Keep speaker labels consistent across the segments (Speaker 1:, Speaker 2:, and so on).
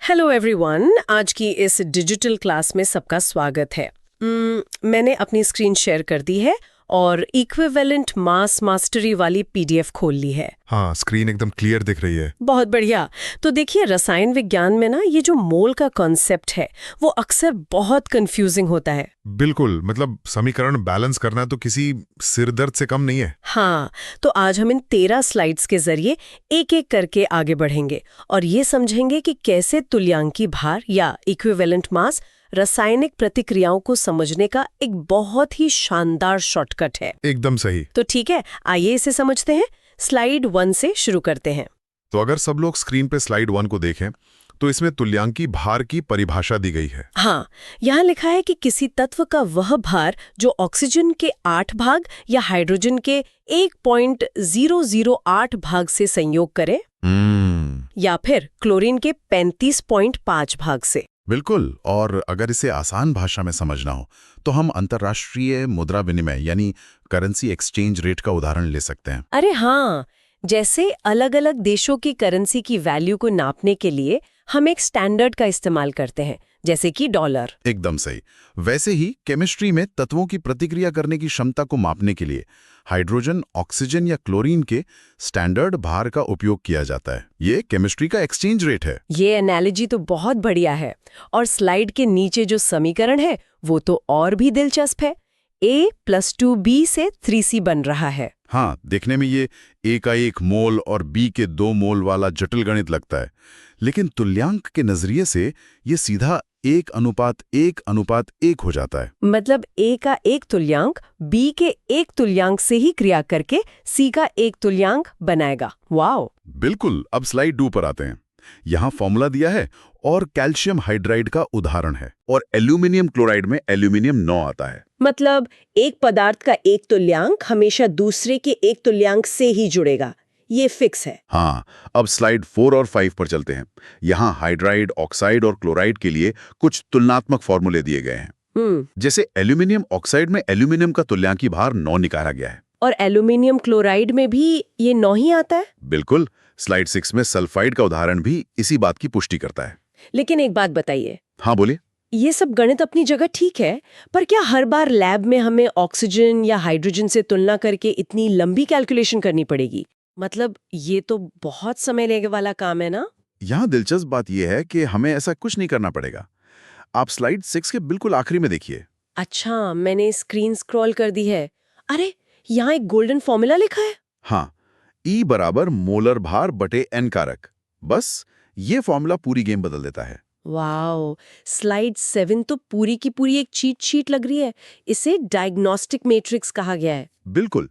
Speaker 1: Hello everyone, आज की इस डिजिटल क्लास में सबका स्वागत है। मैंने अपनी स्क्रीन शेयर कर दी है और इक्विवेलेंट मास मास्टरी वाली पीडीएफ खोल ली है।
Speaker 2: हाँ, स्क्रीन एकदम क्लियर दिख रही है।
Speaker 1: बहुत बढ़िया। तो देखिए, रसायन विज्ञान में ना ये जो मोल का कॉन्सेप्ट है वो अक्सर बहुत कंफ्यूजिंग होता है।
Speaker 2: बिल्कुल, मतलब समीकरण बैलेंस करना तो किसी सिरदर्द से कम नहीं है।
Speaker 1: हाँ, तो आज हम इन 13 स्लाइड्स के जरिए एक एक करके आगे बढ़ेंगे और ये समझेंगे कि कैसे तुल्यांकी भार या इक्विवेलेंट मास रासायनिक प्रतिक्रियाओं को समझने का एक बहुत ही शानदार शॉर्टकट है।
Speaker 2: एकदम सही।
Speaker 1: तो ठीक है, आइए इसे समझते हैं। स्लाइड 1 से शुरू करते हैं।
Speaker 2: तो अगर सब लोग स्क्रीन पे स्लाइड 1 को देखें तो इसमें तुल्यांकी भार की परिभाषा दी गई है।
Speaker 1: हाँ, यहाँ लिखा है कि किसी तत्व का वह भार जो ऑक्सीजन के 8 भाग या हाइड्रोजन के 1.008 भाग से संयोग करे या फिर क्लोरीन के 35.5 भाग से।
Speaker 3: बिल्कुल। और अगर इसे आसान भाषा में समझना हो तो हम अंतर्राष्ट्रीय मुद्रा विनिमय यानी करेंसी एक्सचेंज रेट का उदाहरण ले सकते हैं।
Speaker 1: अरे हाँ, जैसे अलग अलग देशों की करेंसी की वैल्यू को नापने के लिए हम एक स्टैंडर्ड का इस्तेमाल करते हैं, जैसे कि डॉलर।
Speaker 3: एकदम सही। वैसे ही केमिस्ट्री में तत्वों की प्रतिक्रिया करने की क्षमता को मापने के लिए हाइड्रोजन, ऑक्सीजन या क्लोरीन के स्टैंडर्ड भार का उपयोग किया जाता है। ये केमिस्ट्री का एक्सचेंज रेट है।
Speaker 1: ये एनालॉजी तो बहुत बढ़िया है। और स्लाइड के नीचे जो समीकरण है वो तो और भी दिलचस्प है। A+2B से 3C बन रहा है।
Speaker 3: हाँ, देखने में ये A का 1 मोल और B के 2 मोल वाला जटिल गणित लगता है, लेकिन तुल्यांक के नजरिए से ये सीधा 1:1:1 हो जाता है।
Speaker 1: मतलब A का 1 तुल्यांक B के 1 तुल्यांक से ही क्रिया करके C का 1 तुल्यांक बनाएगा। वाओ!
Speaker 3: बिल्कुल। अब स्लाइड 2 पर आते हैं। यहाँ फॉर्मूला दिया है और कैल्शियम हाइड्राइड का उदाहरण है, और एल्यूमिनियम क्लोराइड में एल्यूमिनियम 9 आता है।
Speaker 1: मतलब एक पदार्थ का 1 तुल्यांक हमेशा दूसरे के 1 तुल्यांक से ही जुड़ेगा, ये फिक्स है।
Speaker 3: हाँ, अब स्लाइड 4 और 5 पर चलते हैं। यहाँ हाइड्राइड, ऑक्साइड और क्लोराइड के लिए कुछ तुलनात्मक फॉर्मूले दिए गए हैं। जैसे एल्यूमिनियम ऑक्साइड में एल्यूमिनियम का तुल्यांकी भार 9 निकाला गया है।
Speaker 1: और एल्यूमिनियम क्लोराइड में भी ये 9 ही आता है।
Speaker 3: बिल्कुल। स्लाइड 6 में सल्फाइड का उदाहरण भी इसी बात की पुष्टि करता है।
Speaker 1: लेकिन एक बात बताइए।
Speaker 3: हाँ, बोलिए।
Speaker 1: ये सब गणित अपनी जगह ठीक है, पर क्या हर बार लैब में हमें ऑक्सीजन या हाइड्रोजन से तुलना करके इतनी लंबी कैलकुलेशन करनी पड़ेगी? मतलब ये तो बहुत समय लेने वाला काम है ना?
Speaker 3: यहाँ दिलचस्प बात यह है कि हमें ऐसा कुछ नहीं करना पड़ेगा। आप स्लाइड 6 के बिल्कुल आखिरी में देखिए।
Speaker 1: अच्छा, मैंने स्क्रीन स्क्रॉल कर दी है। अरे, यहाँ एक गोल्डन फॉर्मूला लिखा है।
Speaker 3: हाँ, E बराबर मोलर भार बटे N कारक। बस ये फॉर्मूला पूरी गेम बदल देता है।
Speaker 1: वाओ! स्लाइड 7 तो पूरी की पूरी एक चीट शीट लग रही है। इसे डायग्नोस्टिक मैट्रिक्स कहा गया है।
Speaker 3: बिल्कुल।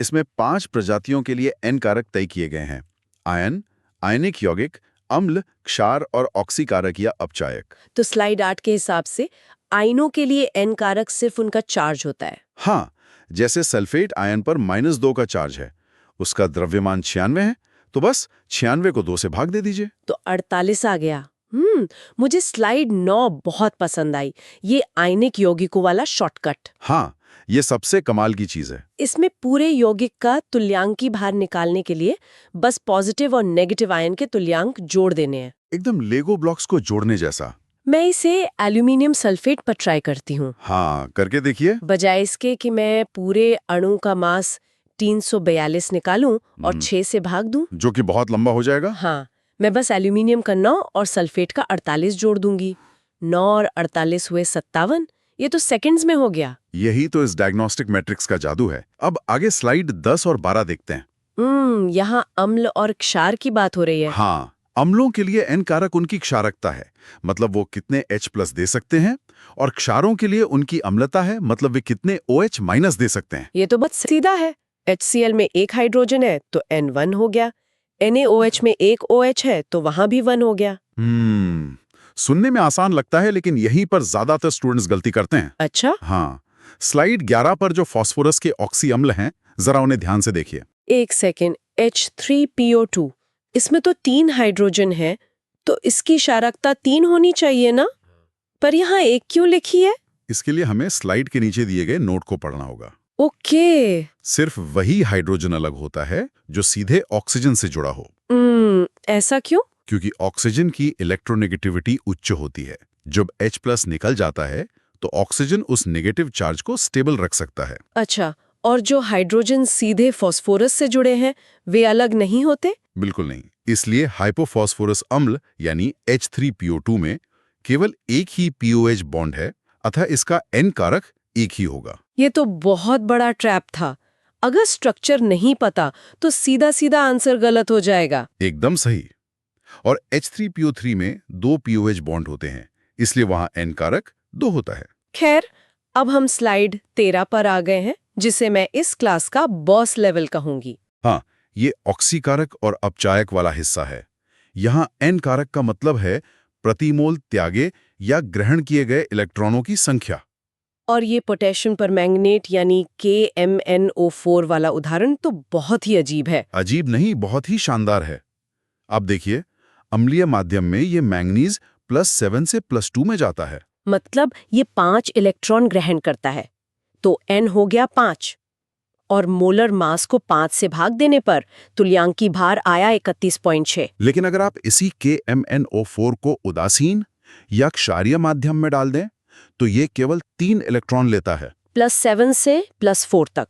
Speaker 3: इसमें 5 प्रजातियों के लिए N कारक तय किए गए हैं: आयन, आयनिक यौगिक, अम्ल, क्षार और ऑक्सी कारक या अपचायक।
Speaker 1: तो स्लाइड 8 के हिसाब से आयनों के लिए N कारक सिर्फ उनका चार्ज होता है।
Speaker 3: हाँ, जैसे सल्फेट आयन पर -2 का चार्ज है, उसका द्रव्यमान 96 है, तो बस 96 को 2 से भाग दे दीजिए।
Speaker 1: तो 48 आ गया। मुझे स्लाइड 9 बहुत पसंद आई। ये आयनिक यौगिकों वाला शॉर्टकट।
Speaker 3: हाँ, ये सबसे कमाल की चीज है।
Speaker 1: इसमें पूरे यौगिक का तुल्यांकी भार निकालने के लिए बस पॉजिटिव और नेगेटिव आयन के तुल्यांक जोड़ देने हैं।
Speaker 3: एकदम लेगो ब्लॉक्स को जोड़ने जैसा।
Speaker 1: मैं इसे एल्यूमिनियम सल्फेट पर ट्राई करती हूँ।
Speaker 3: हाँ, करके देखिए।
Speaker 1: बजाय इसके कि मैं पूरे अणु का मास 342 निकालूं और 6 से भाग दूं,
Speaker 3: जो कि बहुत लंबा हो जाएगा।
Speaker 1: हाँ, मैं बस एल्यूमिनियम का 9 और सल्फेट का 48 जोड़ दूंगी। 9 और 48 हुए 57। ये तो सेकंड्स में हो गया।
Speaker 3: यही तो इस डायग्नोस्टिक मैट्रिक्स का जादू है। अब आगे स्लाइड 10 और 12 देखते हैं।
Speaker 1: यहाँ अम्ल और क्षार की बात हो रही है।
Speaker 3: हाँ, अम्लों के लिए N कारक उनकी क्षारकता है, मतलब वो कितने H+ दे सकते हैं, और क्षारों के लिए उनकी अम्लता है, मतलब वे कितने OH- दे सकते हैं।
Speaker 1: ये तो बहुत सीधा है। HCl में 1 हाइड्रोजन है तो N1 हो गया। NaOH में 1 OH है तो वहां भी 1 हो गया।
Speaker 3: सुनने में आसान लगता है, लेकिन यहीं पर ज्यादातर स्टूडेंट्स गलती करते हैं।
Speaker 1: अच्छा?
Speaker 3: हाँ, स्लाइड 11 पर जो फास्फोरस के ऑक्सी अम्ल हैं, जरा उन्हें ध्यान से देखिए।
Speaker 1: एक सेकेंड, H3PO2, इसमें तो 3 हाइड्रोजन है, तो इसकी क्षारकता 3 होनी चाहिए ना? पर यहाँ 1 क्यों लिखी है?
Speaker 3: इसके लिए हमें स्लाइड के नीचे दिए गए नोट को पढ़ना होगा।
Speaker 1: ओके।
Speaker 3: सिर्फ वही हाइड्रोजन अलग होता है जो सीधे ऑक्सीजन से जुड़ा हो।
Speaker 1: ऐसा क्यों?
Speaker 3: क्योंकि ऑक्सीजन की इलेक्ट्रोनेगेटिविटी उच्च होती है। जब H+ निकल जाता है तो ऑक्सीजन उस नेगेटिव चार्ज को स्टेबल रख सकता है।
Speaker 1: अच्छा, और जो हाइड्रोजन सीधे फॉस्फोरस से जुड़े हैं वे अलग नहीं होते?
Speaker 3: बिल्कुल नहीं। इसलिए हाइपोफॉस्फोरस अम्ल यानी H3PO2 में केवल एक ही POH बॉन्ड है, अतः इसका N कारक एक ही होगा।
Speaker 1: ये तो बहुत बड़ा ट्रैप था। अगर स्ट्रक्चर नहीं पता तो सीधा सीधा आंसर गलत हो जाएगा।
Speaker 3: एकदम सही। और H3PO3 में 2 POH बॉन्ड होते हैं, इसलिए वहां N कारक 2 होता है।
Speaker 1: खैर, अब हम स्लाइड 13 पर आ गए हैं, जिसे मैं इस क्लास का बॉस लेवल कहूंगी।
Speaker 3: हाँ, ये ऑक्सीकारक और अपचायक वाला हिस्सा है। यहाँ N कारक का मतलब है प्रतिमोल त्यागे या ग्रहण किए गए इलेक्ट्रॉनों की संख्या।
Speaker 1: और ये पोटेशियम परमैंगनेट यानी KMnO4 वाला उदाहरण तो बहुत ही अजीब है।
Speaker 3: अजीब नहीं, बहुत ही शानदार है। आप देखिए, अम्लीय माध्यम में ये मैंगनीज +7 से +2 में जाता है।
Speaker 1: मतलब ये 5 इलेक्ट्रॉन ग्रहण करता है, तो N हो गया 5। और मोलर मास को 5 से भाग देने पर तुल्यांकी भार आया 31.6।
Speaker 3: लेकिन अगर आप इसी KMnO4 को उदासीन या क्षारीय माध्यम में डाल दें, तो ये केवल 3 इलेक्ट्रॉन लेता है।
Speaker 1: +7 से +4 तक।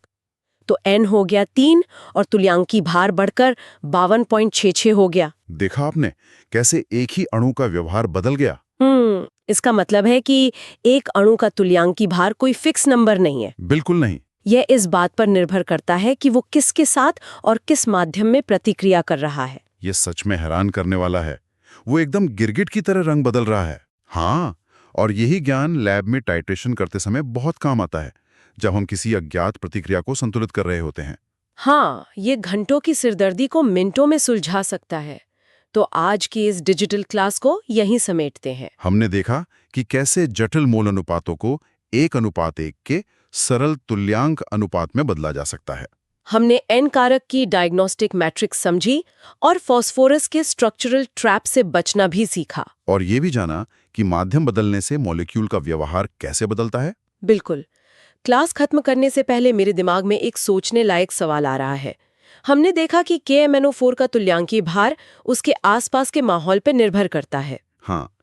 Speaker 1: तो N हो गया 3 और तुल्यांकी भार बढ़कर 52.66 हो गया।
Speaker 3: देखा आपने कैसे एक ही अणु का व्यवहार बदल गया।
Speaker 1: इसका मतलब है कि एक अणु का तुल्यांकी भार कोई फिक्स नंबर नहीं है।
Speaker 3: बिल्कुल नहीं।
Speaker 1: यह इस बात पर निर्भर करता है कि वो किसके साथ और किस माध्यम में प्रतिक्रिया कर रहा है।
Speaker 3: ये सच में हैरान करने वाला है। वो एकदम गिरगिट की तरह रंग बदल रहा है। हाँ, और यही ज्ञान लैब में टाइट्रेशन करते समय बहुत काम आता है, जब हम किसी अज्ञात प्रतिक्रिया को संतुलित कर रहे होते हैं।
Speaker 1: हाँ, ये घंटों की सिरदर्दी को मिनटों में सुलझा सकता है। तो आज की इस डिजिटल क्लास को यहीं समेटते हैं।
Speaker 3: हमने देखा कि कैसे जटिल मोल अनुपातों को 1:1 के सरल तुल्यांक अनुपात में बदला जा सकता है।
Speaker 1: हमने N कारक की डायग्नोस्टिक मैट्रिक्स समझी और फास्फोरस के स्ट्रक्चरल ट्रैप से बचना भी सीखा।
Speaker 3: और ये भी जाना कि माध्यम बदलने से मॉलिक्यूल का व्यवहार कैसे बदलता है।
Speaker 1: बिल्कुल। क्लास खत्म करने से पहले मेरे दिमाग में एक सोचने लायक सवाल आ रहा है। हमने देखा कि KMnO4 का तुल्यांकी भार उसके आसपास के माहौल पर निर्भर करता है।
Speaker 3: हाँ,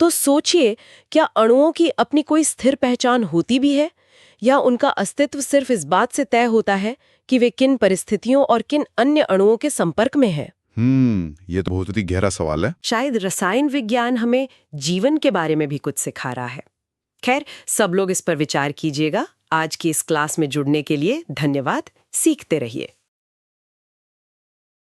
Speaker 1: तो सोचिए, क्या अणुओं की अपनी कोई स्थिर पहचान होती भी है, या उनका अस्तित्व सिर्फ इस बात से तय होता है कि वे किन परिस्थितियों और किन अन्य अणुओं के संपर्क में हैं?
Speaker 3: ये तो बहुत ही गहरा सवाल है।
Speaker 1: शायद रसायन विज्ञान हमें जीवन के बारे में भी कुछ सिखा रहा है। खैर, सब लोग इस पर विचार कीजिएगा। आज की इस क्लास में जुड़ने के लिए धन्यवाद। सीखते रहिए।